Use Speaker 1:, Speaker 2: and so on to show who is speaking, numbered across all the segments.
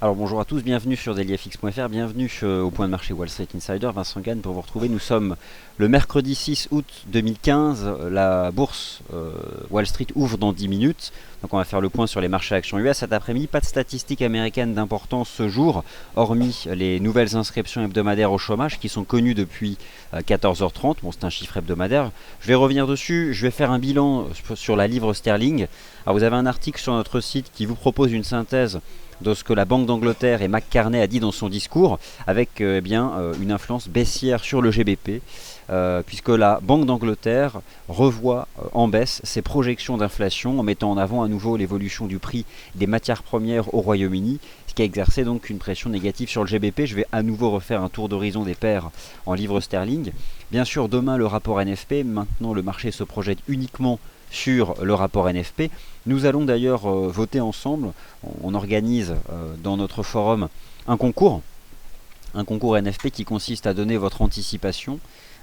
Speaker 1: Alors bonjour à tous, bienvenue sur dailyfx.fr, bienvenue au point de marché Wall Street Insider, Vincent Gann pour vous retrouver. Nous sommes le mercredi 6 août 2015, la bourse Wall Street ouvre dans 10 minutes, donc on va faire le point sur les marchés actions US cet après-midi. Pas de statistiques américaines d'importance ce jour, hormis les nouvelles inscriptions hebdomadaires au chômage qui sont connues depuis 14h30, bon c'est un chiffre hebdomadaire. Je vais revenir dessus, je vais faire un bilan sur la livre sterling. Alors vous avez un article sur notre site qui vous propose une synthèse de ce que la Banque d'Angleterre et Mac Carney a dit dans son discours, avec une influence baissière sur le GBP, puisque la Banque d'Angleterre revoit en baisse ses projections d'inflation en mettant en avant à nouveau l'évolution du prix des matières premières au Royaume-Uni, ce qui a exercé donc une pression négative sur le GBP. Je vais à nouveau refaire un tour d'horizon des paires en livre sterling. Bien sûr, demain le rapport NFP, maintenant le marché se projette uniquement sur le rapport NFP. Nous allons d'ailleurs voter ensemble, on organise dans notre forum un concours NFP qui consiste à donner votre anticipation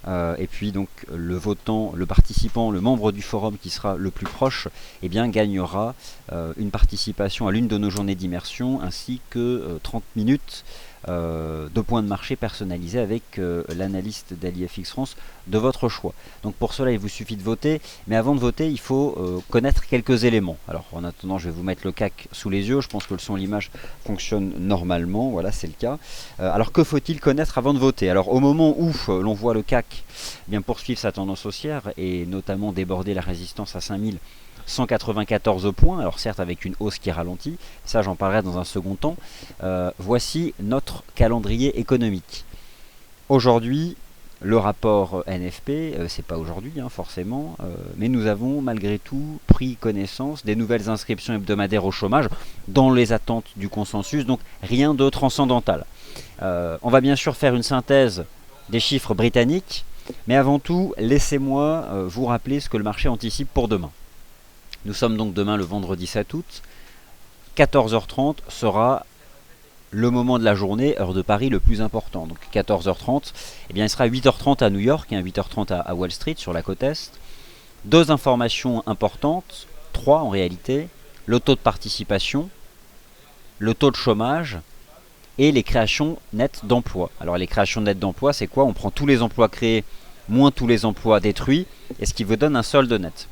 Speaker 1: et puis donc le votant, le participant, le membre du forum qui sera le plus proche, eh bien, gagnera une participation à l'une de nos journées d'immersion ainsi que 30 minutes de points de marché personnalisés avec l'analyste d'AliFX France de votre choix. Donc pour cela il vous suffit de voter, mais avant de voter il faut connaître quelques éléments. Alors en attendant je vais vous mettre le CAC sous les yeux, je pense que le son et l'image fonctionnent normalement, voilà c'est le cas. Alors que faut-il connaître avant de voter? Alors au moment où l'on voit le CAC bien poursuivre sa tendance haussière et notamment déborder la résistance à 5194 points, alors certes avec une hausse qui ralentit, ça j'en parlerai dans un second temps. Voici notre calendrier économique. Aujourd'hui, le rapport NFP, c'est pas aujourd'hui forcément, mais nous avons malgré tout pris connaissance des nouvelles inscriptions hebdomadaires au chômage dans les attentes du consensus, donc rien de transcendantal. On va bien sûr faire une synthèse des chiffres britanniques, mais avant tout, laissez-moi vous rappeler ce que le marché anticipe pour demain. Nous sommes donc demain le vendredi 7 août. 14h30 sera le moment de la journée, heure de Paris, le plus important. Donc 14h30, eh bien, il sera 8h30 à New York, 8h30 à Wall Street, sur la côte Est. Deux informations importantes, trois en réalité, le taux de participation, le taux de chômage et les créations nettes d'emplois. Alors les créations nettes d'emplois, c'est quoi? On prend tous les emplois créés moins tous les emplois détruits, et ce qui vous donne un solde net.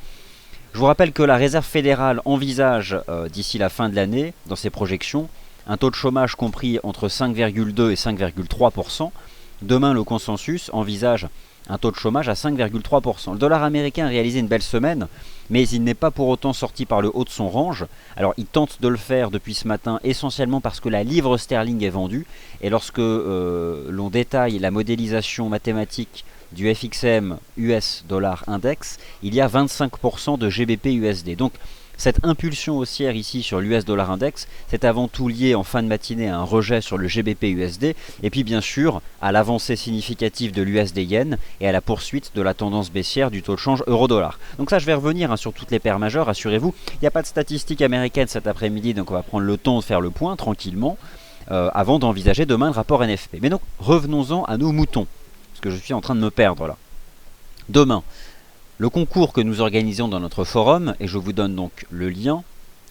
Speaker 1: Je vous rappelle que la Réserve fédérale envisage d'ici la fin de l'année, dans ses projections, un taux de chômage compris entre 5,2 et 5,3%. Demain, le consensus envisage un taux de chômage à 5,3%. Le dollar américain a réalisé une belle semaine, mais il n'est pas pour autant sorti par le haut de son range. Alors il tente de le faire depuis ce matin, essentiellement parce que la livre sterling est vendue. Et lorsque l'on détaille la modélisation mathématique du FXM US Dollar Index, il y a 25% de GBP USD. Donc cette impulsion haussière ici sur l'US Dollar Index, c'est avant tout lié en fin de matinée à un rejet sur le GBP USD, et puis bien sûr à l'avancée significative de l'USD Yen et à la poursuite de la tendance baissière du taux de change euro-dollar. Donc ça je vais revenir sur toutes les paires majeures, rassurez-vous, il n'y a pas de statistiques américaines cet après-midi, donc on va prendre le temps de faire le point tranquillement, avant d'envisager demain le rapport NFP. Mais donc revenons-en à nos moutons, parce que je suis en train de me perdre là. Demain, le concours que nous organisons dans notre forum, et je vous donne donc le lien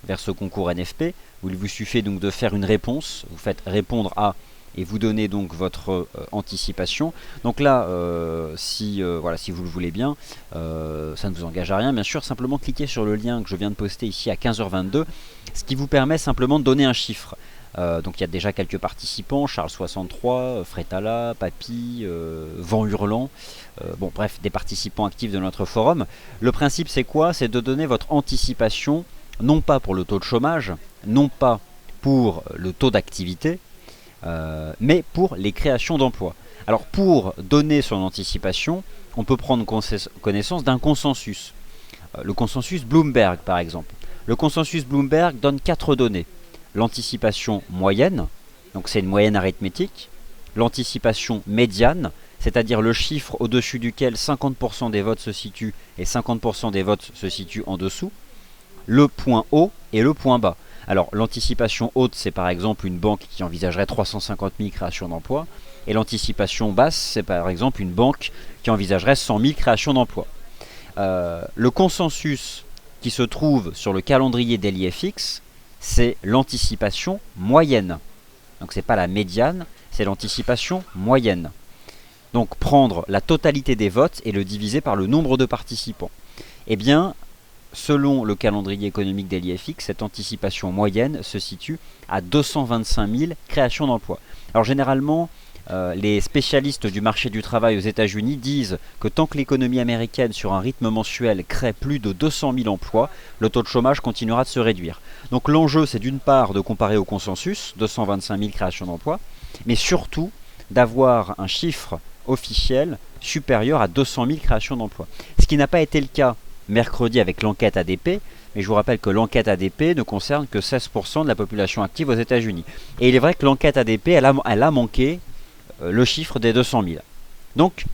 Speaker 1: vers ce concours NFP, où il vous suffit donc de faire une réponse, vous faites répondre à, et vous donnez donc votre anticipation. Donc là, si vous le voulez bien, ça ne vous engage à rien, bien sûr, simplement cliquez sur le lien que je viens de poster ici à 15h22, ce qui vous permet simplement de donner un chiffre. Donc il y a déjà quelques participants, Charles 63, Frétala, Papy, Vent Hurlant, bon bref, des participants actifs de notre forum. Le principe c'est quoi? C'est de donner votre anticipation, non pas pour le taux de chômage, non pas pour le taux d'activité, mais pour les créations d'emplois. Alors pour donner son anticipation, on peut prendre connaissance d'un consensus. Le consensus Bloomberg par exemple. Le consensus Bloomberg donne 4 données. L'anticipation moyenne, donc c'est une moyenne arithmétique, l'anticipation médiane, c'est-à-dire le chiffre au-dessus duquel 50% des votes se situent et 50% des votes se situent en dessous, le point haut et le point bas. Alors l'anticipation haute, c'est par exemple une banque qui envisagerait 350 000 créations d'emplois, et l'anticipation basse, c'est par exemple une banque qui envisagerait 100 000 créations d'emplois. Le consensus qui se trouve sur le calendrier d'AliFX, c'est l'anticipation moyenne. Donc c'est pas la médiane, c'est l'anticipation moyenne. Donc prendre la totalité des votes et le diviser par le nombre de participants. Eh bien, selon le calendrier économique de l'IFX, cette anticipation moyenne se situe à 225 000 créations d'emplois. Alors généralement, les spécialistes du marché du travail aux États-Unis disent que tant que l'économie américaine sur un rythme mensuel crée plus de 200 000 emplois, le taux de chômage continuera de se réduire. Donc l'enjeu, c'est d'une part de comparer au consensus, 225 000 créations d'emplois, mais surtout d'avoir un chiffre officiel supérieur à 200 000 créations d'emplois. Ce qui n'a pas été le cas mercredi avec l'enquête ADP, mais je vous rappelle que l'enquête ADP ne concerne que 16% de la population active aux États-Unis. Et il est vrai que l'enquête ADP, elle a manqué le chiffre des 200 000. Donc,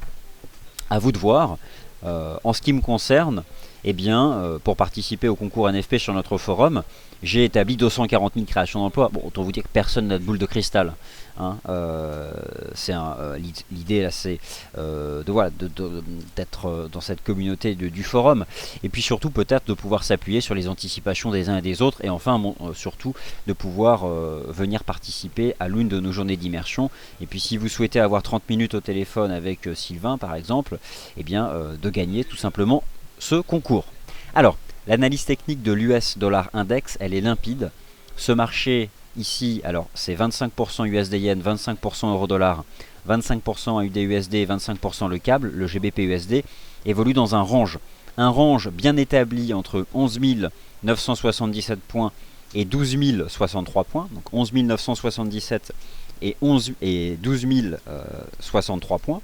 Speaker 1: à vous de voir. En ce qui me concerne, eh bien, pour participer au concours NFP sur notre forum, j'ai établi 240 000 créations d'emplois. Bon, autant vous dire que personne n'a de boule de cristal. Hein. L'idée là, c'est d'être dans cette communauté du forum, et puis surtout peut-être de pouvoir s'appuyer sur les anticipations des uns et des autres, et enfin surtout de pouvoir venir participer à l'une de nos journées d'immersion. Et puis si vous souhaitez avoir 30 minutes au téléphone avec Sylvain par exemple, eh bien de gagner tout simplement ce concours. Alors, l'analyse technique de l'US dollar index, elle est limpide. Ce marché ici, alors c'est 25% USD Yen, 25% euro dollar, 25% AUD USD et 25% le câble, le GBP USD, évolue dans un range. Un range bien établi entre 11 977 points et 12 063 points. Donc 11 977 et 12 063 points.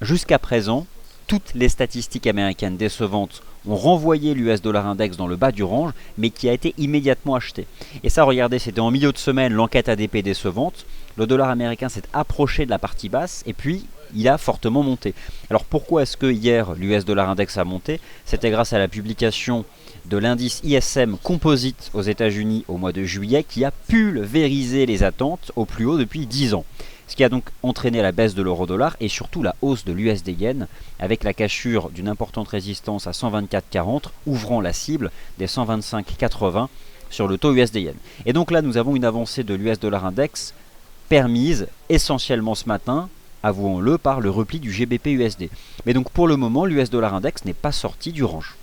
Speaker 1: Jusqu'à présent, toutes les statistiques américaines décevantes ont renvoyé l'US dollar index dans le bas du range, mais qui a été immédiatement acheté. Et ça, regardez, c'était en milieu de semaine, l'enquête ADP décevante. Le dollar américain s'est approché de la partie basse, et puis il a fortement monté. Alors pourquoi est-ce que hier l'US dollar index a monté? C'était grâce à la publication de l'indice ISM Composite aux États-Unis au mois de juillet, qui a pulvérisé les attentes au plus haut depuis 10 ans. Ce qui a donc entraîné la baisse de l'euro-dollar et surtout la hausse de l'USD Yen, avec la cassure d'une importante résistance à 124,40, ouvrant la cible des 125,80 sur le taux USD Yen. Et donc là, nous avons une avancée de l'US dollar index permise essentiellement ce matin, avouons-le, par le repli du GBP USD. Mais donc pour le moment, l'US dollar index n'est pas sorti du range.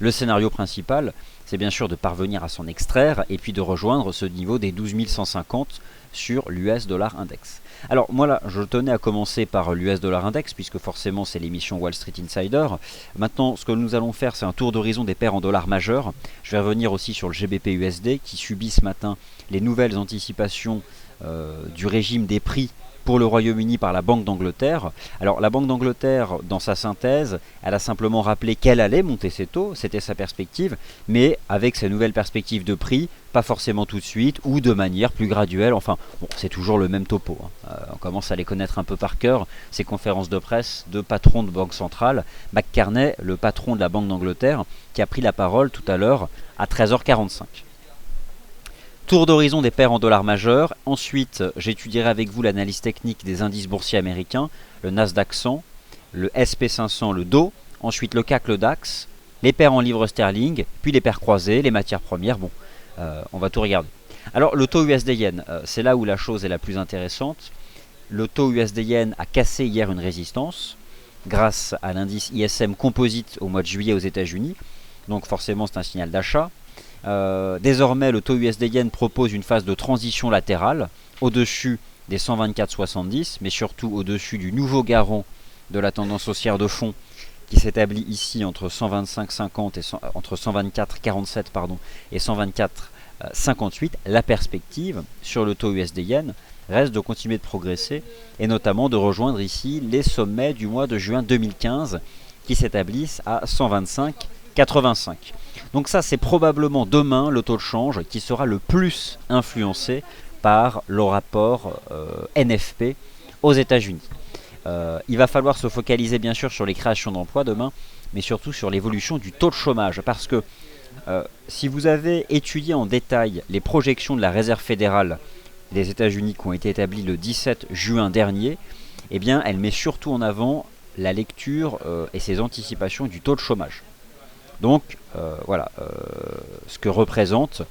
Speaker 1: Le scénario principal, c'est bien sûr de parvenir à s'en extraire et puis de rejoindre ce niveau des 12 150 sur l'US dollar index. Alors moi là, je tenais à commencer par l'US dollar index puisque forcément c'est l'émission Wall Street Insider. Maintenant, ce que nous allons faire, c'est un tour d'horizon des paires en dollars majeurs. Je vais revenir aussi sur le GBP USD qui subit ce matin les nouvelles anticipations du régime des prix pour le Royaume-Uni par la Banque d'Angleterre. Alors la Banque d'Angleterre, dans sa synthèse, elle a simplement rappelé qu'elle allait monter ses taux, c'était sa perspective, mais avec ces nouvelles perspectives de prix, pas forcément tout de suite, ou de manière plus graduelle. Enfin, bon, c'est toujours le même topo. On commence à les connaître un peu par cœur, ces conférences de presse de patrons de banque centrale. McCarney, le patron de la Banque d'Angleterre, qui a pris la parole tout à l'heure à 13h45. Tour d'horizon des paires en dollars majeurs. Ensuite, j'étudierai avec vous l'analyse technique des indices boursiers américains, le Nasdaq 100, le SP500, le Dow, ensuite le CAC, le DAX, les paires en livres sterling, puis les paires croisées, les matières premières. Bon, on va tout regarder. Alors, le taux USD Yen, c'est là où la chose est la plus intéressante. Le taux USD Yen a cassé hier une résistance grâce à l'indice ISM Composite au mois de juillet aux États-Unis. Donc forcément, c'est un signal d'achat. Désormais, le taux USD Yen propose une phase de transition latérale au-dessus des 124,70, mais surtout au-dessus du nouveau garant de la tendance haussière de fond qui s'établit ici entre 125,50 et entre 124,47 et 124,58. La perspective sur le taux USD Yen reste de continuer de progresser et notamment de rejoindre ici les sommets du mois de juin 2015 qui s'établissent à 125,85. Donc ça, c'est probablement demain le taux de change qui sera le plus influencé par le rapport NFP aux États-Unis. Il va falloir se focaliser bien sûr sur les créations d'emplois demain, mais surtout sur l'évolution du taux de chômage. Parce que si vous avez étudié en détail les projections de la Réserve fédérale des États-Unis qui ont été établies le 17 juin dernier, eh bien, elle met surtout en avant la lecture et ses anticipations du taux de chômage. Donc voilà ce que représentent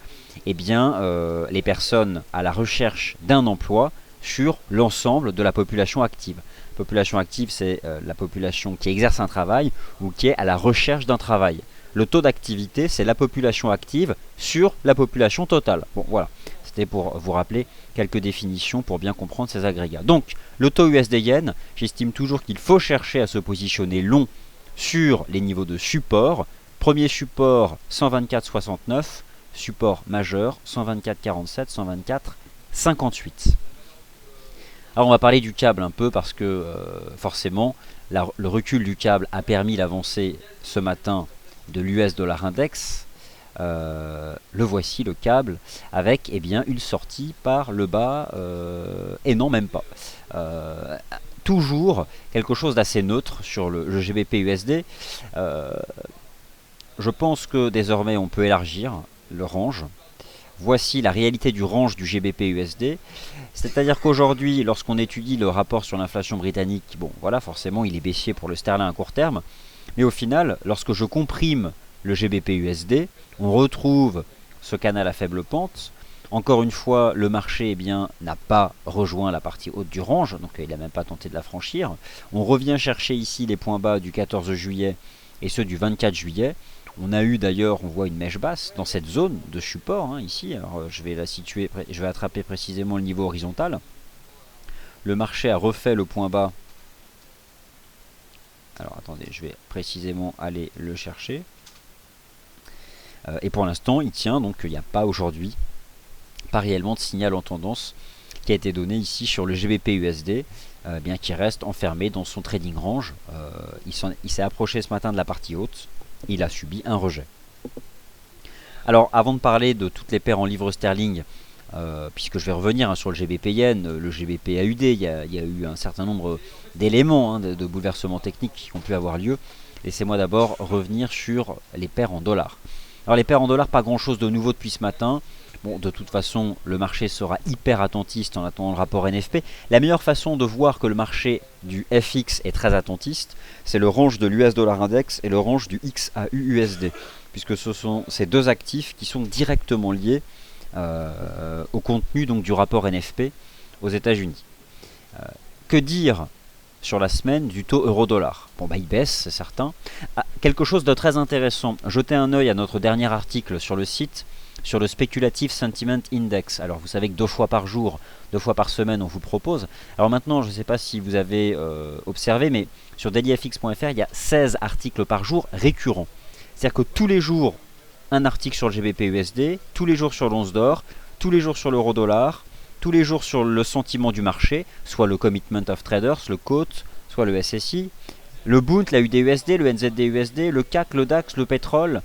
Speaker 1: eh bien, les personnes à la recherche d'un emploi sur l'ensemble de la population active. Population active, c'est la population qui exerce un travail ou qui est à la recherche d'un travail. Le taux d'activité, c'est la population active sur la population totale. Bon, voilà. C'était pour vous rappeler quelques définitions pour bien comprendre ces agrégats. Donc, le taux USD-Yen, j'estime toujours qu'il faut chercher à se positionner long sur les niveaux de support. Premier support, 124,69. Support majeur, 124,47, 124,58. Alors on va parler du câble un peu parce que forcément le recul du câble a permis l'avancée ce matin de l'US dollar index. Le voici le câble avec eh bien, une sortie par le bas et non même pas. Toujours quelque chose d'assez neutre sur le GBP USD. Je pense que désormais on peut élargir le range. Voici la réalité du range du GBP-USD. C'est-à-dire qu'aujourd'hui, lorsqu'on étudie le rapport sur l'inflation britannique, bon voilà, forcément il est baissier pour le sterling à court terme. Mais au final, lorsque je comprime le GBP-USD, on retrouve ce canal à faible pente. Encore une fois, le marché eh bien, n'a pas rejoint la partie haute du range, donc il n'a même pas tenté de la franchir. On revient chercher ici les points bas du 14 juillet et ceux du 24 juillet. On a eu d'ailleurs, on voit une mèche basse dans cette zone de support, ici. Alors je vais la situer, je vais attraper précisément le niveau horizontal. Le marché a refait le point bas. Alors attendez, je vais précisément aller le chercher. Et pour l'instant, il tient, donc il n'y a pas aujourd'hui, pas réellement de signal en tendance qui a été donné ici sur le GBP-USD, bien qu'il reste enfermé dans son trading range. Il s'est approché ce matin de la partie haute. Il a subi un rejet. Alors avant de parler de toutes les paires en livres sterling, puisque je vais revenir sur le GBP Yen, le GBP AUD, il y a eu un certain nombre d'éléments de bouleversements techniques qui ont pu avoir lieu. Laissez-moi d'abord revenir sur les paires en dollars. Alors les paires en dollars, pas grand chose de nouveau depuis ce matin. Bon, de toute façon, le marché sera hyper attentiste en attendant le rapport NFP. La meilleure façon de voir que le marché du FX est très attentiste, c'est le range de l'US dollar index et le range du XAU-USD, puisque ce sont ces deux actifs qui sont directement liés au contenu donc, du rapport NFP aux États-Unis. Que dire sur la semaine du taux euro-dollar? Bon, bah, il baisse, c'est certain. Quelque chose de très intéressant, jetez un œil à notre dernier article sur le site, sur le Speculative Sentiment Index. Alors vous savez que 2 fois par jour, 2 fois par semaine on vous propose. Alors maintenant je ne sais pas si vous avez observé, mais sur dailyfx.fr il y a 16 articles par jour récurrents. C'est-à-dire que tous les jours un article sur le GBP-USD, tous les jours sur l'once d'or, tous les jours sur l'euro-dollar, tous les jours sur le sentiment du marché, soit le Commitment of Traders, le COTE, soit le SSI, le Bund, la UD-USD, le NZD-USD, le CAC, le DAX, le pétrole.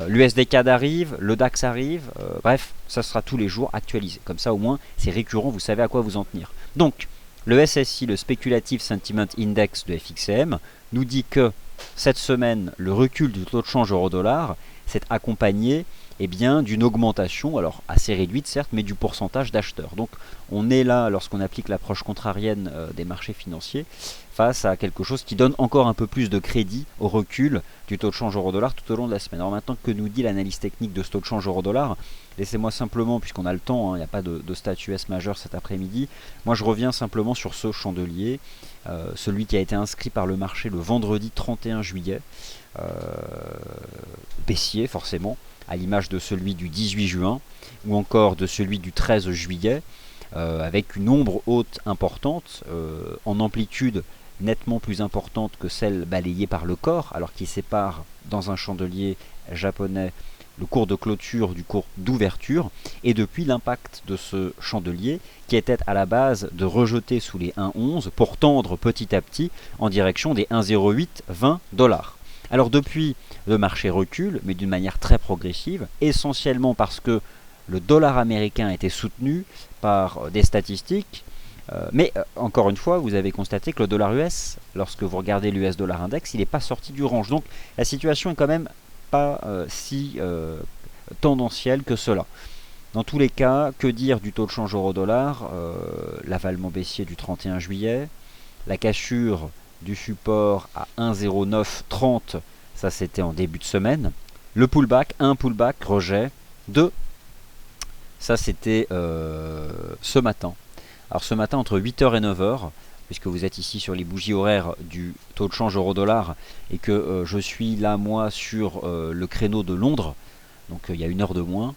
Speaker 1: L'USD-CAD arrive, le DAX arrive, bref, ça sera tous les jours actualisé. Comme ça au moins c'est récurrent, vous savez à quoi vous en tenir. Donc le SSI, le Speculative Sentiment Index de FXCM, nous dit que cette semaine le recul du taux de change euro-dollar s'est accompagné eh bien, d'une augmentation, alors assez réduite certes, mais du pourcentage d'acheteurs. Donc on est là, lorsqu'on applique l'approche contrarienne des marchés financiers, face à quelque chose qui donne encore un peu plus de crédit au recul du taux de change euro-dollar tout au long de la semaine. Alors maintenant, que nous dit l'analyse technique de ce taux de change euro-dollar? Laissez-moi simplement, puisqu'on a le temps, il n'y a pas de statut US majeur cet après-midi, moi je reviens simplement sur ce chandelier, celui qui a été inscrit par le marché le vendredi 31 juillet, baissier forcément, à l'image de celui du 18 juin, ou encore de celui du 13 juillet, avec une ombre haute importante, en amplitude nettement plus importante que celle balayée par le corps, alors qu'il sépare dans un chandelier japonais le cours de clôture du cours d'ouverture, et depuis l'impact de ce chandelier qui était à la base de rejeter sous les 1,11 pour tendre petit à petit en direction des 1,0820$. Alors depuis, le marché recule, mais d'une manière très progressive, essentiellement parce que le dollar américain était soutenu par des statistiques, mais encore une fois, vous avez constaté que le dollar US, lorsque vous regardez l'US dollar index, il n'est pas sorti du range. Donc la situation est quand même pas si tendancielle que cela. Dans tous les cas, que dire du taux de change euro-dollar? L'avalement baissier du 31 juillet, la cassure du support à 1,0930, Ça, c'était en début de semaine. Le pullback, 1 pullback, rejet. 2, ça c'était ce matin. Alors ce matin entre 8h et 9h, puisque vous êtes ici sur les bougies horaires du taux de change euro-dollar et que je suis là moi sur le créneau de Londres, donc il y a 1 heure de moins,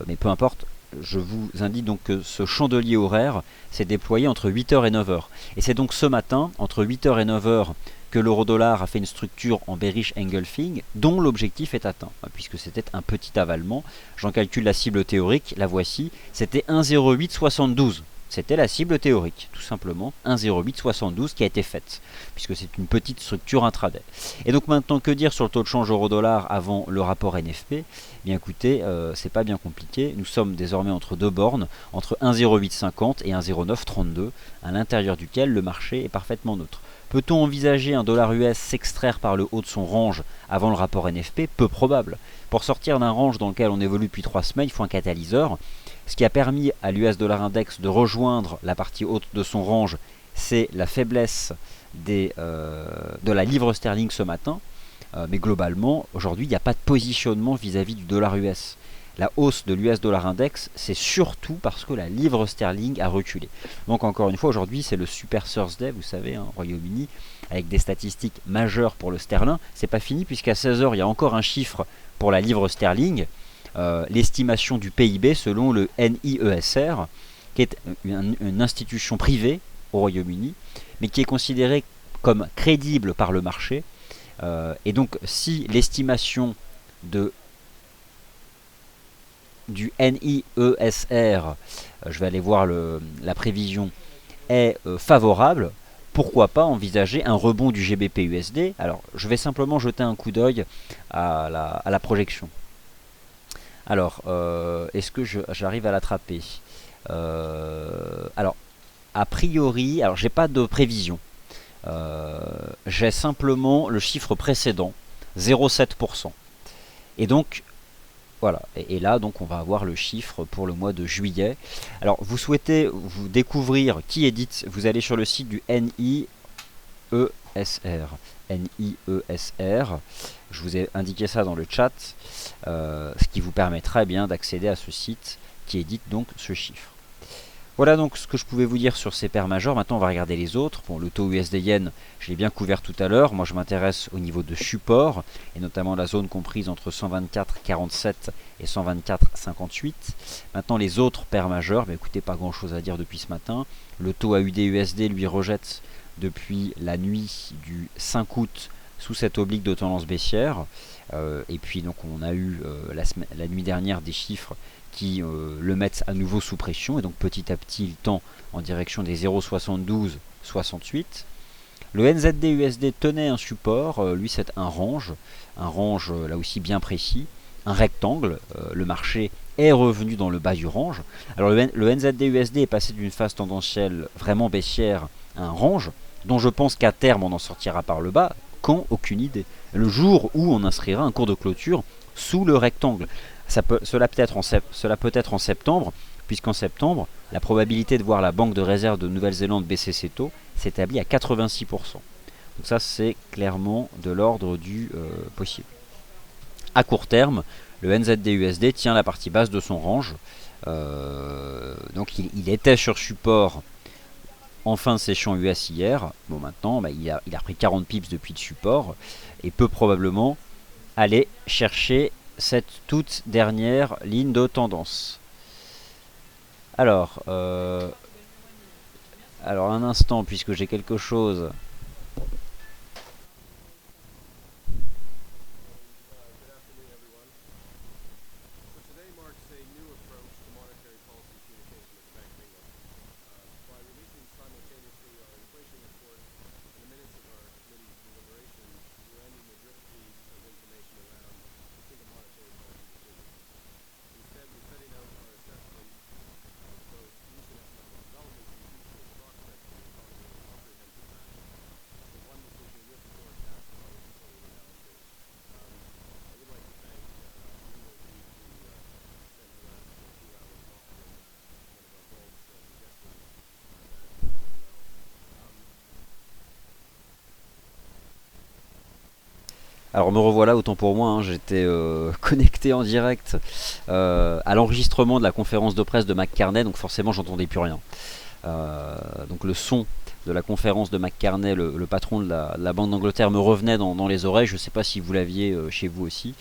Speaker 1: mais peu importe, je vous indique donc que ce chandelier horaire s'est déployé entre 8h et 9h. Et c'est donc ce matin, entre 8h et 9h, que l'euro-dollar a fait une structure en bearish engulfing dont l'objectif est atteint, puisque c'était un petit avalement. J'en calcule la cible théorique, la voici, c'était 1,0872. C'était la cible théorique, tout simplement, 1,0872 qui a été faite, puisque c'est une petite structure intraday. Et donc maintenant, que dire sur le taux de change euro-dollar avant le rapport NFP? Eh bien écoutez, c'est pas bien compliqué, nous sommes désormais entre deux bornes, entre 1,0850 et 1,0932, à l'intérieur duquel le marché est parfaitement neutre. Peut-on envisager un dollar US s'extraire par le haut de son range avant le rapport NFP? Peu probable. Pour sortir d'un range dans lequel on évolue depuis 3 semaines, il faut un catalyseur. Ce qui a permis à l'US dollar index de rejoindre la partie haute de son range, c'est la faiblesse de la livre sterling ce matin. Mais globalement, aujourd'hui, il n'y a pas de positionnement vis-à-vis du dollar US. La hausse de l'US dollar index, c'est surtout parce que la livre sterling a reculé. Donc encore une fois, aujourd'hui, c'est le Super Thursday, vous savez, au Royaume-Uni, avec des statistiques majeures pour le sterling. C'est pas fini, puisqu'à 16h, il y a encore un chiffre pour la livre sterling. L'estimation du PIB selon le NIESR, qui est une institution privée au Royaume-Uni, mais qui est considérée comme crédible par le marché. Et donc, si l'estimation du NIESR, je vais aller voir la prévision, est favorable, pourquoi pas envisager un rebond du GBP-USD? Alors, je vais simplement jeter un coup d'œil à la projection. Alors, est-ce que j'arrive à l'attraper? Alors, a priori, alors j'ai pas de prévision. J'ai simplement le chiffre précédent, 0,7%. Et donc, voilà. Et là, donc, on va avoir le chiffre pour le mois de juillet. Alors, vous souhaitez vous découvrir qui édite, vous allez sur le site du NIESR. NIESR. Je vous ai indiqué ça dans le chat, ce qui vous permettra bien d'accéder à ce site qui édite donc ce chiffre. Voilà donc ce que je pouvais vous dire sur ces paires majeures. Maintenant, on va regarder les autres. Bon, le taux USD-Yen, je l'ai bien couvert tout à l'heure. Moi, je m'intéresse au niveau de support, et notamment la zone comprise entre 124,47 et 124,58. Maintenant, les autres paires majeures, bah, écoutez, pas grand-chose à dire depuis ce matin. Le taux AUD-USD, lui, rejette depuis la nuit du 5 août sous cette oblique de tendance baissière. Et puis, donc, on a eu la nuit dernière des chiffres qui le mettent à nouveau sous pression, et donc petit à petit il tend en direction des 0,7268. Le NZD-USD tenait un support, lui c'est un range là aussi bien précis, un rectangle, le marché est revenu dans le bas du range. Alors le NZD-USD est passé d'une phase tendancielle vraiment baissière à un range, dont je pense qu'à terme on en sortira par le bas, quand aucune idée. Le jour où on inscrira un cours de clôture sous le rectangle. Cela peut être en septembre, puisqu'en septembre, la probabilité de voir la Banque de réserve de Nouvelle-Zélande baisser ses taux s'établit à 86%. Donc ça, c'est clairement de l'ordre du possible. À court terme, le NZD-USD tient la partie basse de son range. Donc il était sur support en fin de session US hier. Bon, maintenant, il a repris 40 pips depuis le support et peut probablement aller chercher cette toute dernière ligne de tendance. Alors un instant, puisque j'ai quelque chose. Alors me revoilà, autant pour moi, hein, j'étais connecté en direct à l'enregistrement de la conférence de presse de McCartney, donc forcément j'entendais plus rien. Donc le son de la conférence de McCartney, le patron de la Banque d'Angleterre, me revenait dans les oreilles. Je ne sais pas si vous l'aviez chez vous aussi,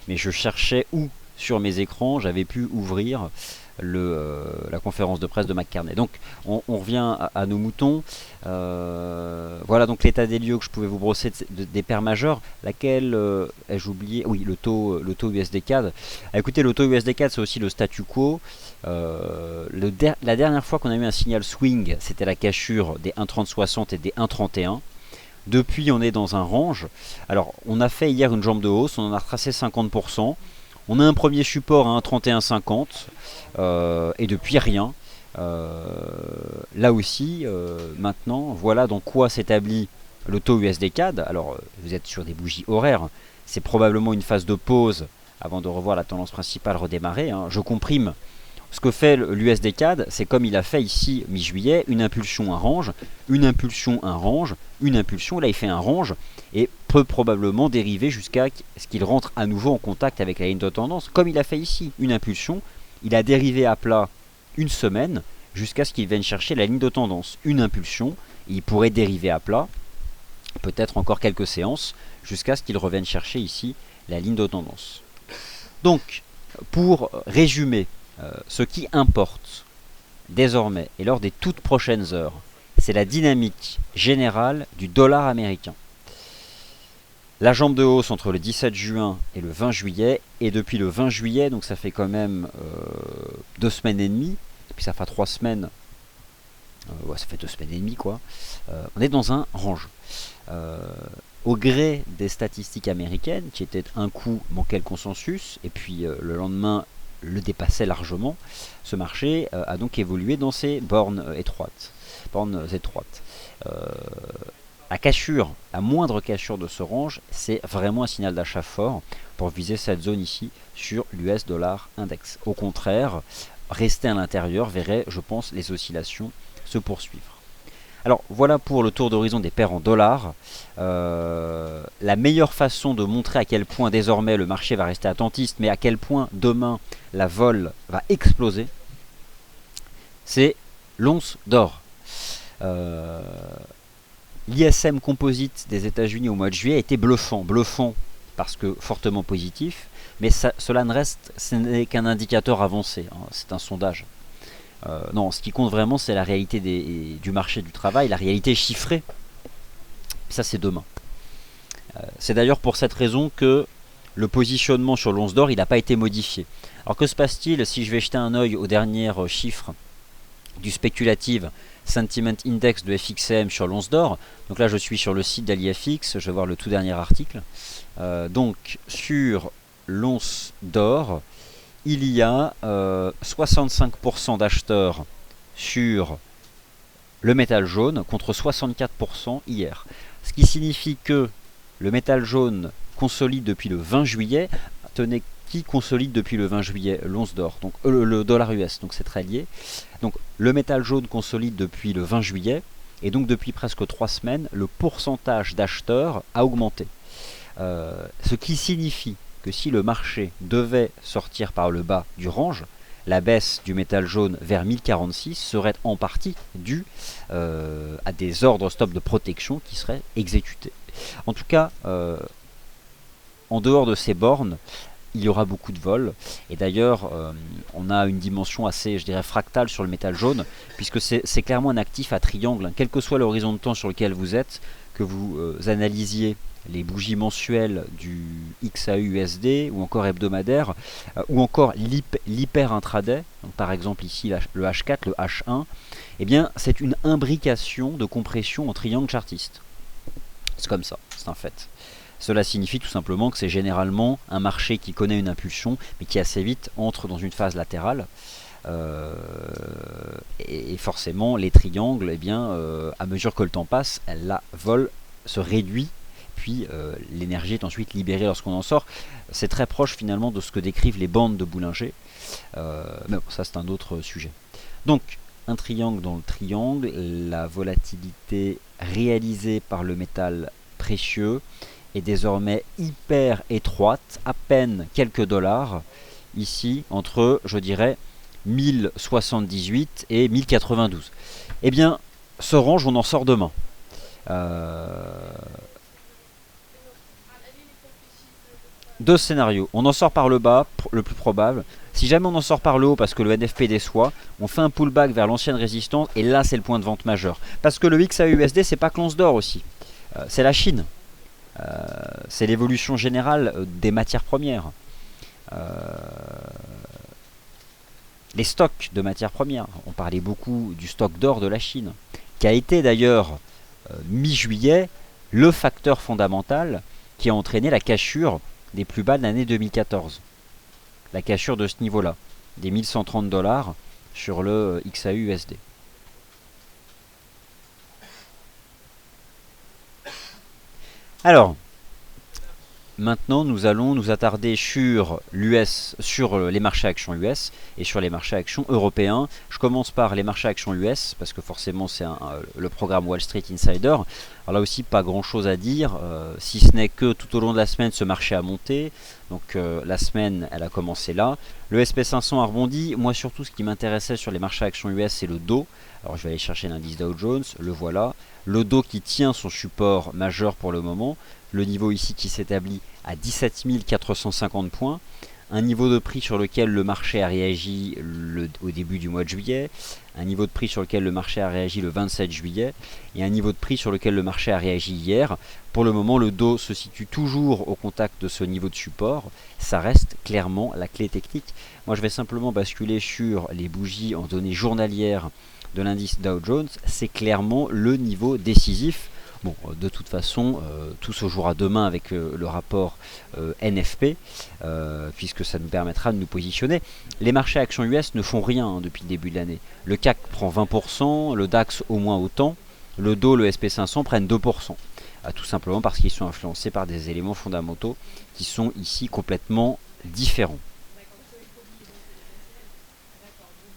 Speaker 1: mais je cherchais où sur mes écrans j'avais pu ouvrir la conférence de presse de McCartney. Donc on revient à nos moutons. Voilà donc l'état des lieux que je pouvais vous brosser des paires majeures. Laquelle ai-je oublié? Oui, le taux USD CAD. Écoutez, le taux USD CAD, c'est aussi le statu quo. La dernière fois qu'on a eu un signal swing, c'était la cassure des 1,3060 et des 1,31. Depuis, on est dans un range. Alors, on a fait hier une jambe de hausse, on en a retracé 50%. On a un premier support à 1,3150 et depuis rien. Là aussi, maintenant, voilà dans quoi s'établit le taux USD CAD. Alors, vous êtes sur des bougies horaires. C'est probablement une phase de pause avant de revoir la tendance principale redémarrer. Hein. Je comprime. Ce que fait l'USD CAD, c'est comme il a fait ici mi-juillet, une impulsion, un range, une impulsion, un range, une impulsion. Là, il fait un range et peut probablement dériver jusqu'à ce qu'il rentre à nouveau en contact avec la ligne de tendance. Comme il a fait ici, une impulsion, il a dérivé à plat une semaine jusqu'à ce qu'il vienne chercher la ligne de tendance. Une impulsion, il pourrait dériver à plat, peut-être encore quelques séances, jusqu'à ce qu'il revienne chercher ici la ligne de tendance. Donc, pour résumer, ce qui importe désormais et lors des toutes prochaines heures, c'est la dynamique générale du dollar américain. La jambe de hausse entre le 17 juin et le 20 juillet, et depuis le 20 juillet, donc ça fait quand même 2 semaines et demie, puis ça fait 3 semaines, ouais, ça fait 2 semaines et demie quoi, on est dans un range. Au gré des statistiques américaines, qui étaient un coup manquaient le consensus, et puis le lendemain le dépassait largement, ce marché a donc évolué dans ces bornes étroites. La cassure, la moindre cassure de ce range, c'est vraiment un signal d'achat fort pour viser cette zone ici sur l'US dollar index. Au contraire, rester à l'intérieur verrait, je pense, les oscillations se poursuivre. Alors voilà pour le tour d'horizon des paires en dollars. La meilleure façon de montrer à quel point désormais le marché va rester attentiste, mais à quel point demain la vol va exploser, c'est l'once d'or. L'ISM composite des États-Unis au mois de juillet a été bluffant parce que fortement positif, mais ce n'est qu'un indicateur avancé, hein, c'est un sondage. Non, ce qui compte vraiment, c'est la réalité du marché du travail, la réalité chiffrée. Ça, c'est demain. C'est d'ailleurs pour cette raison que le positionnement sur l'once d'or, il n'a pas été modifié. Alors que se passe-t-il si je vais jeter un œil aux derniers chiffres du Speculative Sentiment Index de FXM sur l'once d'or? Donc là, je suis sur le site d'AliFX, je vais voir le tout dernier article. Donc, sur l'once d'or, il y a 65% d'acheteurs sur le métal jaune contre 64% hier. Ce qui signifie que le métal jaune consolide depuis le 20 juillet. Tenez, qui consolide depuis le 20 juillet? L'once d'or, donc le dollar US, donc c'est très lié. Donc le métal jaune consolide depuis le 20 juillet, et donc depuis presque 3 semaines, le pourcentage d'acheteurs a augmenté. Ce qui signifie que si le marché devait sortir par le bas du range, la baisse du métal jaune vers 1046 serait en partie due à des ordres stop de protection qui seraient exécutés. En tout cas, en dehors de ces bornes, il y aura beaucoup de vols. Et d'ailleurs, on a une dimension assez, je dirais, fractale sur le métal jaune, puisque c'est clairement un actif à triangle. Quel que soit l'horizon de temps sur lequel vous êtes, que vous analysiez les bougies mensuelles du XAU-USD ou encore hebdomadaire, ou encore l'hyper intraday, donc par exemple ici le H4, le H1, eh bien c'est une imbrication de compression en triangle chartiste. C'est comme ça, c'est un fait. Cela signifie tout simplement que c'est généralement un marché qui connaît une impulsion, mais qui assez vite entre dans une phase latérale. Et forcément, les triangles, eh bien, à mesure que le temps passe, la vol se réduit, puis l'énergie est ensuite libérée lorsqu'on en sort. C'est très proche finalement de ce que décrivent les bandes de Bollinger, mais bon, ça c'est un autre sujet. Donc, un triangle dans le triangle, la volatilité réalisée par le métal précieux, est désormais hyper étroite, à peine quelques dollars, ici entre, je dirais, 1078 et 1092. Eh bien, ce range, on en sort demain. Deux scénarios. On en sort par le bas, le plus probable. Si jamais on en sort par le haut parce que le NFP déçoit, on fait un pullback vers l'ancienne résistance et là c'est le point de vente majeur. Parce que le XAUSD c'est pas que l'once d'or aussi. C'est la Chine. C'est l'évolution générale des matières premières. Les stocks de matières premières. On parlait beaucoup du stock d'or de la Chine, qui a été d'ailleurs mi-juillet le facteur fondamental qui a entraîné la cassure des plus bas de l'année 2014. La cassure de ce niveau-là, des 1130 dollars sur le XAUUSD. Alors, maintenant nous allons nous attarder sur l'US, sur les marchés actions US et sur les marchés actions européens. Je commence par les marchés actions US parce que forcément c'est le programme Wall Street Insider. Alors là aussi pas grand chose à dire, si ce n'est que tout au long de la semaine ce marché a monté. Donc la semaine elle a commencé là. Le SP500 a rebondi. Moi surtout ce qui m'intéressait sur les marchés actions US c'est le Dow. Alors je vais aller chercher l'indice Dow Jones, le voilà. Le Dow qui tient son support majeur pour le moment. Le niveau ici qui s'établit à 17 450 points. Un niveau de prix sur lequel le marché a réagi au début du mois de juillet. Un niveau de prix sur lequel le marché a réagi le 27 juillet. Et un niveau de prix sur lequel le marché a réagi hier. Pour le moment, le Dow se situe toujours au contact de ce niveau de support. Ça reste clairement la clé technique. Moi, je vais simplement basculer sur les bougies en données journalières de l'indice Dow Jones. C'est clairement le niveau décisif. Bon, de toute façon, tout se jouera demain avec le rapport NFP, puisque ça nous permettra de nous positionner. Les marchés actions US ne font rien depuis le début de l'année. Le CAC prend 20%, le DAX au moins autant, le Dow, le SP500 prennent 2%. Tout simplement parce qu'ils sont influencés par des éléments fondamentaux qui sont ici complètement différents.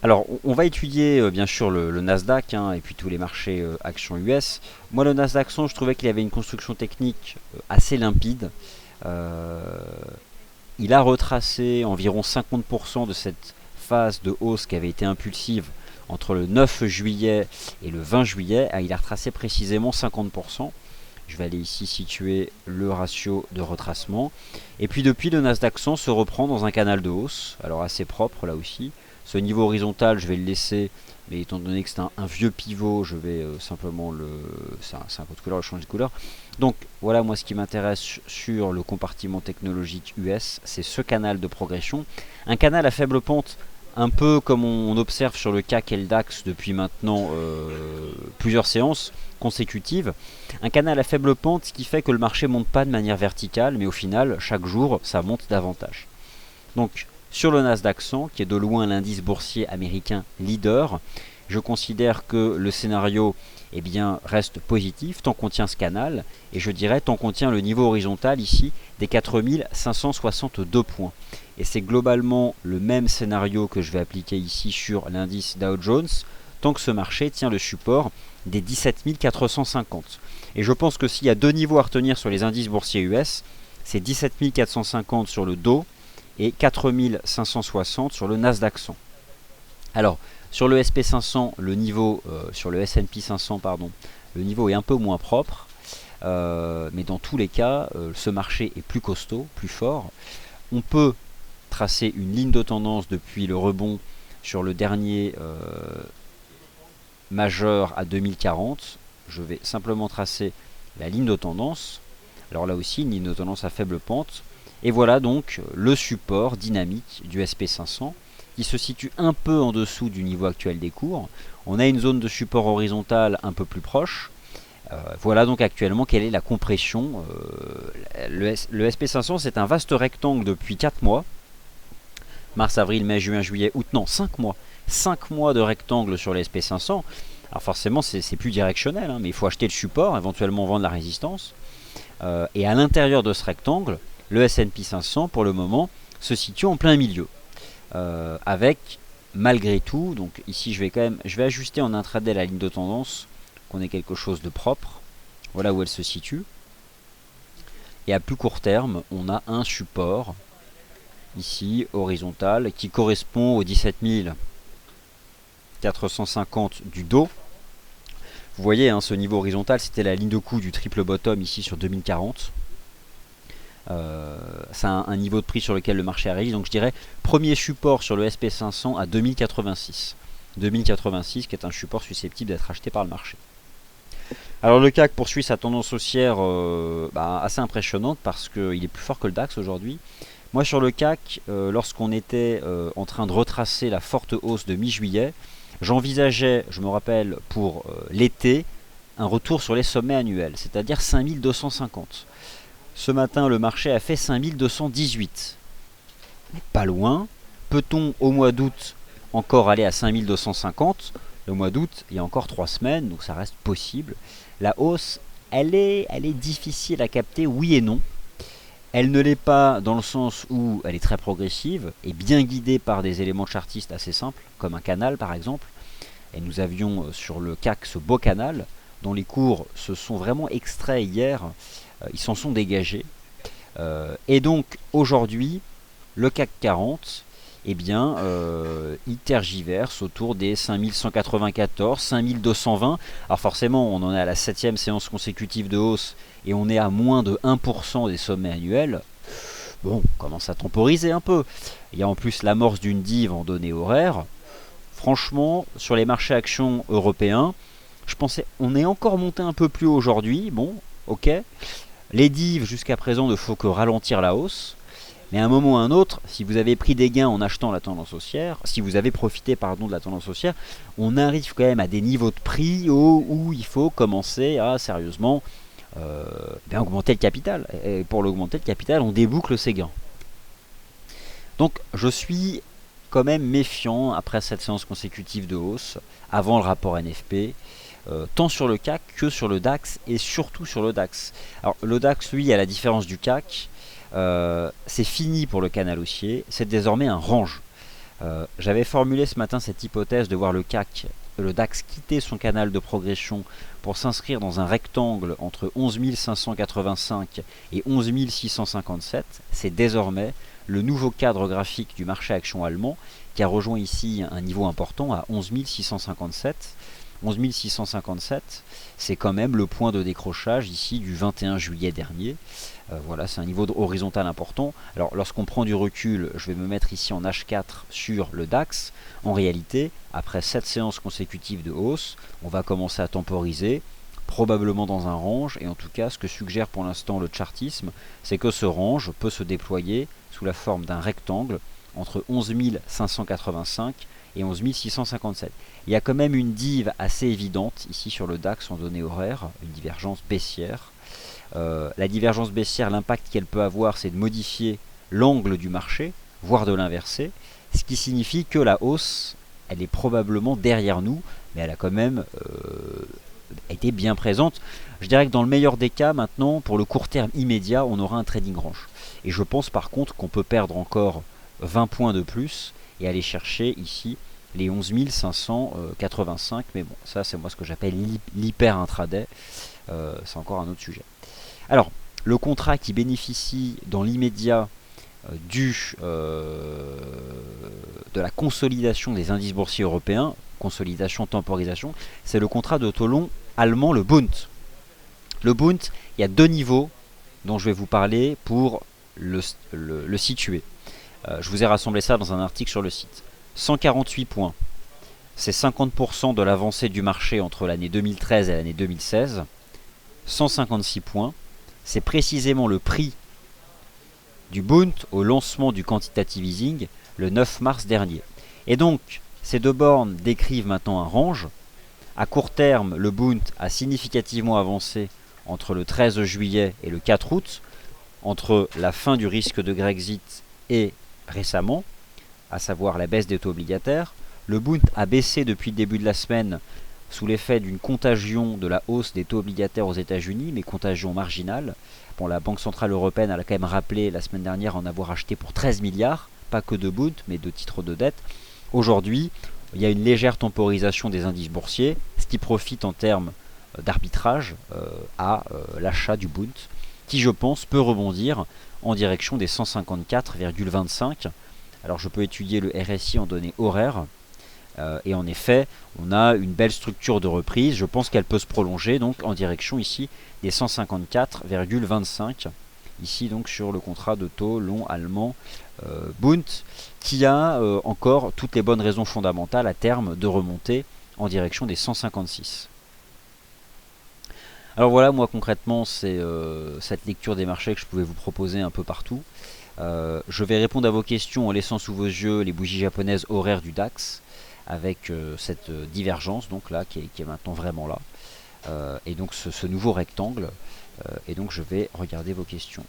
Speaker 1: Alors, on va étudier bien sûr le Nasdaq et puis tous les marchés actions US. Moi, le Nasdaq 100, je trouvais qu'il avait une construction technique assez limpide. Il a retracé environ 50% de cette phase de hausse qui avait été impulsive entre le 9 juillet et le 20 juillet. Il a retracé précisément 50%. Je vais aller ici situer le ratio de retracement. Et puis depuis, le Nasdaq 100 se reprend dans un canal de hausse, alors assez propre là aussi. Ce niveau horizontal, je vais le laisser, mais étant donné que c'est un vieux pivot, je vais simplement le... C'est un code de couleur, je change de couleur. Donc voilà, moi ce qui m'intéresse sur le compartiment technologique US, c'est ce canal de progression. Un canal à faible pente, un peu comme on observe sur le CAC et le DAX depuis maintenant plusieurs séances consécutives. Un canal à faible pente, ce qui fait que le marché ne monte pas de manière verticale, mais au final, chaque jour, ça monte davantage. Donc, sur le Nasdaq 100, qui est de loin l'indice boursier américain leader, je considère que le scénario reste positif tant qu'on tient ce canal, et je dirais tant qu'on tient le niveau horizontal ici des 4562 points. Et c'est globalement le même scénario que je vais appliquer ici sur l'indice Dow Jones, tant que ce marché tient le support des 17 450. Et je pense que s'il y a deux niveaux à retenir sur les indices boursiers US, c'est 17 450 sur le Dow, et 4560 sur le Nasdaq 100. Alors, sur le SP500, le niveau, sur le S&P 500, pardon, le niveau est un peu moins propre, mais dans tous les cas, ce marché est plus costaud, plus fort. On peut tracer une ligne de tendance depuis le rebond sur le dernier majeur à 2040. Je vais simplement tracer la ligne de tendance. Alors là aussi, une ligne de tendance à faible pente. Et voilà donc le support dynamique du SP500 qui se situe un peu en dessous du niveau actuel des cours. On a une zone de support horizontale un peu plus proche. Voilà donc actuellement quelle est la compression. Le SP500 c'est un vaste rectangle depuis 4 mois. Mars, avril, mai, juin, juillet, août, non 5 mois. 5 mois de rectangle sur le SP500. Alors forcément c'est plus directionnel, mais il faut acheter le support, éventuellement vendre la résistance. Et à l'intérieur de ce rectangle, le S&P 500 pour le moment se situe en plein milieu, avec malgré tout, donc ici je vais ajuster en intraday la ligne de tendance, qu'on ait quelque chose de propre, voilà où elle se situe. Et à plus court terme, on a un support, ici, horizontal, qui correspond aux 17 450 du dos. Vous voyez, hein, ce niveau horizontal, c'était la ligne de coup du triple bottom ici sur 2040. C'est un niveau de prix sur lequel le marché a réagi. Donc je dirais premier support sur le SP500 à 2086. 2086 qui est un support susceptible d'être acheté par le marché. Alors le CAC poursuit sa tendance haussière assez impressionnante parce qu'il est plus fort que le DAX aujourd'hui. Moi sur le CAC, lorsqu'on était en train de retracer la forte hausse de mi-juillet, j'envisageais, je me rappelle, pour l'été, un retour sur les sommets annuels, c'est-à-dire 5250. Ce matin, le marché a fait 5218. Pas loin. Peut-on au mois d'août encore aller à 5250 ? Le mois d'août, il y a encore 3 semaines, donc ça reste possible. La hausse, elle est difficile à capter, oui et non. Elle ne l'est pas dans le sens où elle est très progressive et bien guidée par des éléments chartistes assez simples, comme un canal par exemple. Et nous avions sur le CAC ce beau canal, dont les cours se sont vraiment extraits hier, ils s'en sont dégagés. Et donc aujourd'hui, le CAC 40, eh bien, il tergiverse autour des 5194, 5220. Alors forcément, on en est à la 7e séance consécutive de hausse et on est à moins de 1% des sommets annuels. Bon, on commence à temporiser un peu. Il y a en plus l'amorce d'une dive en données horaires. Franchement, sur les marchés actions européens, je pensais on est encore monté un peu plus haut aujourd'hui. Bon, ok. Les divs jusqu'à présent ne font que ralentir la hausse. Mais à un moment ou à un autre, si vous avez pris des gains en achetant la tendance haussière, si vous avez profité de la tendance haussière, on arrive quand même à des niveaux de prix où il faut commencer à sérieusement augmenter le capital. Et pour l'augmenter le capital, on déboucle ses gains. Donc je suis quand même méfiant après cette séance consécutive de hausse, avant le rapport NFP, tant sur le CAC que sur le DAX et surtout sur le DAX. Alors le DAX, lui, à la différence du CAC, c'est fini pour le canal haussier, c'est désormais un range. J'avais formulé ce matin cette hypothèse de voir le CAC, le DAX quitter son canal de progression pour s'inscrire dans un rectangle entre 11 585 et 11 657. C'est désormais le nouveau cadre graphique du marché action allemand qui a rejoint ici un niveau important à 11 657. 11 657, c'est quand même le point de décrochage ici du 21 juillet dernier. Voilà, c'est un niveau horizontal important. Alors lorsqu'on prend du recul, je vais me mettre ici en H4 sur le DAX. En réalité, après 7 séances consécutives de hausse, on va commencer à temporiser, probablement dans un range. Et en tout cas, ce que suggère pour l'instant le chartisme, c'est que ce range peut se déployer sous la forme d'un rectangle entre 11 585 et 11 657. Il y a quand même une dive assez évidente ici sur le DAX en données horaires, une divergence baissière. La divergence baissière, l'impact qu'elle peut avoir, c'est de modifier l'angle du marché, voire de l'inverser, ce qui signifie que la hausse, elle est probablement derrière nous, mais elle a quand même été bien présente. Je dirais que dans le meilleur des cas, maintenant, pour le court terme immédiat, on aura un trading range. Et je pense par contre qu'on peut perdre encore 20 points de plus et aller chercher ici les 11 585, mais bon, ça c'est moi ce que j'appelle l'hyper intraday, c'est encore un autre sujet. Alors, le contrat qui bénéficie dans l'immédiat de la consolidation des indices boursiers européens, consolidation, temporisation, c'est le contrat de taux long allemand, le Bund. Le Bund, il y a deux niveaux dont je vais vous parler pour le situer. Je vous ai rassemblé ça dans un article sur le site. 148 points, c'est 50% de l'avancée du marché entre l'année 2013 et l'année 2016. 156 points, c'est précisément le prix du Bund au lancement du quantitative easing le 9 mars dernier. Et donc, ces deux bornes décrivent maintenant un range. À court terme, le Bund a significativement avancé entre le 13 juillet et le 4 août, entre la fin du risque de Grexit et récemment, à savoir la baisse des taux obligataires. Le Bund a baissé depuis le début de la semaine sous l'effet d'une contagion de la hausse des taux obligataires aux États-Unis, mais contagion marginale. Bon, la Banque Centrale Européenne elle a quand même rappelé la semaine dernière en avoir acheté pour 13 milliards, pas que de Bund, mais de titres de dette. Aujourd'hui, il y a une légère temporisation des indices boursiers, ce qui profite en termes d'arbitrage à l'achat du Bund. qui je pense peut rebondir en direction des 154,25. Alors je peux étudier le RSI en données horaires. Et en effet, on a une belle structure de reprise. Je pense qu'elle peut se prolonger donc en direction ici des 154,25. Ici donc sur le contrat de taux long allemand Bund, qui a encore toutes les bonnes raisons fondamentales à terme de remonter en direction des 156. Alors voilà, moi concrètement, c'est cette lecture des marchés que je pouvais vous proposer un peu partout. Je vais répondre à vos questions en laissant sous vos yeux les bougies japonaises horaires du DAX, avec cette divergence donc là qui est maintenant vraiment là, et donc ce nouveau rectangle, et donc je vais regarder vos questions.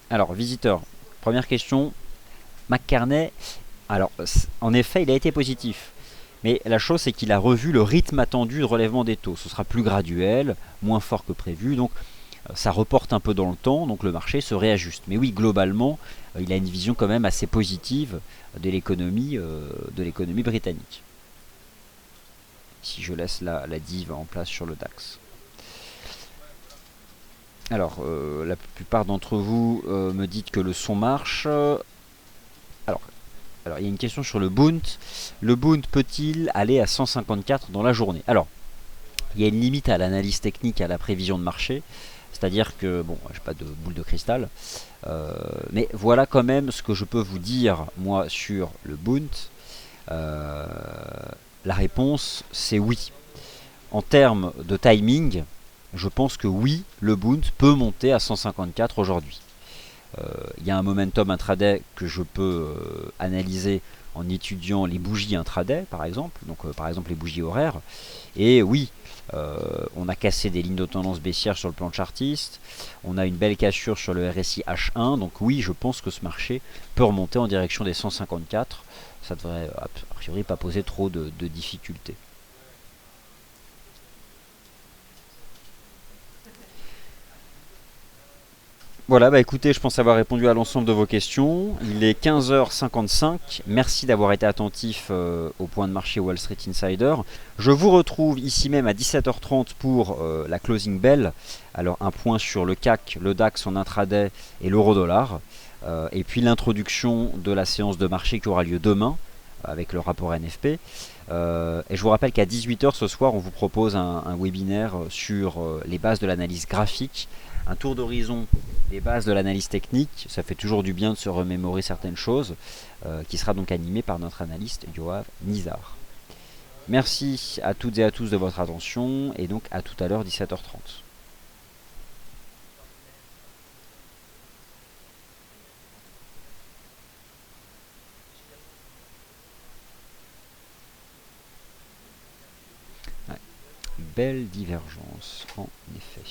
Speaker 1: Alors visiteur, première question, McCarney, alors en effet il a été positif, mais la chose c'est qu'il a revu le rythme attendu de relèvement des taux, ce sera plus graduel, moins fort que prévu, donc ça reporte un peu dans le temps, donc le marché se réajuste. Mais oui, globalement, il a une vision quand même assez positive de l'économie britannique. Si je laisse la div en place sur le DAX. Alors, la plupart d'entre vous me dites que le son marche. Alors, il y a une question sur le Bund. Le Bund peut-il aller à 154 dans la journée? Alors, il y a une limite à l'analyse technique, à la prévision de marché. C'est-à-dire que, bon, je n'ai pas de boule de cristal, mais voilà quand même ce que je peux vous dire, moi, sur le Bund. La réponse, c'est oui. En termes de timing, je pense que oui, le Bund peut monter à 154 aujourd'hui. Il y a un momentum intraday que je peux analyser en étudiant les bougies intraday, par exemple, donc par exemple les bougies horaires. Et oui, on a cassé des lignes de tendance baissière sur le plan chartiste, on a une belle cassure sur le RSI H1, donc oui, je pense que ce marché peut remonter en direction des 154. Ça devrait a priori pas poser trop de difficultés. Voilà, bah écoutez, je pense avoir répondu à l'ensemble de vos questions. Il est 15h55. Merci d'avoir été attentif au point de marché Wall Street Insider. Je vous retrouve ici même à 17h30 pour la closing bell. Alors un point sur le CAC, le DAX en intraday et l'euro-dollar. Et puis l'introduction de la séance de marché qui aura lieu demain avec le rapport NFP. Et je vous rappelle qu'à 18h ce soir, on vous propose un webinaire sur les bases de l'analyse graphique, un tour d'horizon des bases de l'analyse technique. Ça fait toujours du bien de se remémorer certaines choses, qui sera donc animé par notre analyste Yoav Nizar. Merci à toutes et à tous de votre attention, et donc à tout à l'heure 17h30. Ouais. Belle divergence en effet.